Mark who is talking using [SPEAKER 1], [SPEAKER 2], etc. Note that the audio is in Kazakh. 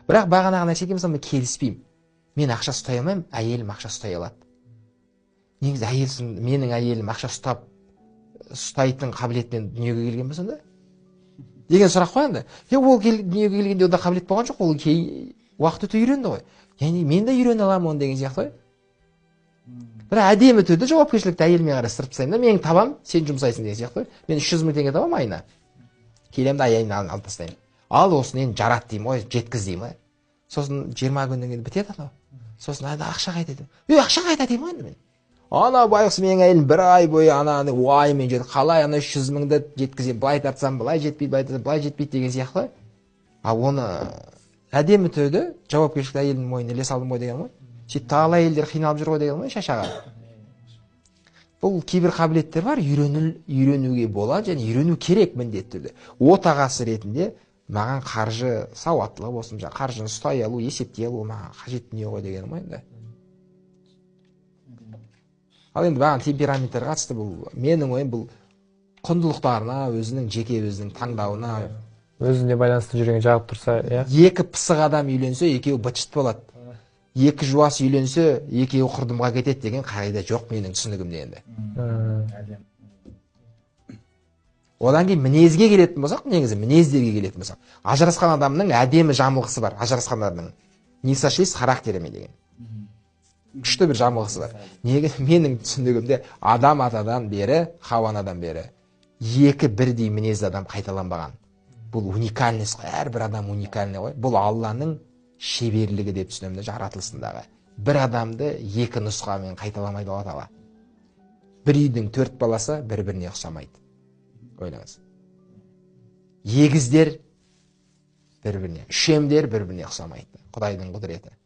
[SPEAKER 1] Бірақ бағанағы нәрсеге мысалы мен келіспеймін. Мен ақша ұстай алмаймын, әйелім ақша ұстай алады. Негізі менің әйелім ақша ұстайтын қабілетпен дүниеге келген бе сонда? Деген сұрақ қой енді. Ол дүниеге келгенде онда қабілет болған жоқ, ол уақыт өте үйренді ғой. Яғни мен де үйрене аламын оны деген сияқты ғой. Бірақ әдемі түрде жауапкершілікті әйеліме қарастырып тастаймын да, мен табам, сен жұмсайсың деген сияқты ғой. Мен 300 мың теңге табам айына. Келемін де әйелімді алып тастаймын. Ал осыны енді жарат деймін ғой, жеткіз деймін ғой. Сосын 20 күннен кейін бітеді анау. Сосын ақша қайда дейді. Ақша қайда деймін ғой енді мен. Ана байғұс менің әйелім 1 ай бойы уайыммен жүрді. Қалай 300 мыңды жеткіземін, былай тартсам, былай жетпейді, былай тартсам, былай жетпейді деген сияқты. А оны әдемі түрде жауапкершілікті әйелдің мойнына іле салдым ғой деген ғой. Сөйтіп талай әйелдер қиналып жүр ғой деген ғой шашаға. Бұл кейбір қабілеттер бар, үйренуге болады және үйрену керек міндетті түрде. Отағасы ретінде маған қаржы сауаттылығы болсын, қаржыны ұстай алу, есептей алу маған қажет дүние ғой дегенім ғой енді. Ал енді маған темпераменттер қатысты бұл менің ойым, бұл құндылықтарына, өзінің таңдауына,
[SPEAKER 2] өзіне байланысты жүрген жағып тұрса, иә.
[SPEAKER 1] Екі пысық адам үйленсе, екеуі быт-шыт болады. Екі жуас үйленсе, екеуі құрдымға кетеді деген қағида жоқ менің түсінігімде енді. Одан кейін мінезге келетін болсақ, негізі мінездерге келетін болсақ, ажырасқан адамның әдемі жамылғысы бар. Ажырасқан адамның не сошлись характеріме деген. Күшті бір жамылғысы бар. Менің түсінігімде адам атадан бері, Хауа анадан бері екі бірдей мінезді адам қайталанбаған. Бұл уникальность қой, әрбір адам уникальный ғой. Бұл Алланың шеберлігі деп түсінемін, жаратылысындағы. Бір адамды екі нұсқамен қайталамайды Алла Тағала. Бір үйдің 4 баласы бір-біріне ұқсамайды. Ойлаңыз. Егіздер бір-біріне, үшемдер бір-біріне ұқсамайды. Құдайдың құдіреті.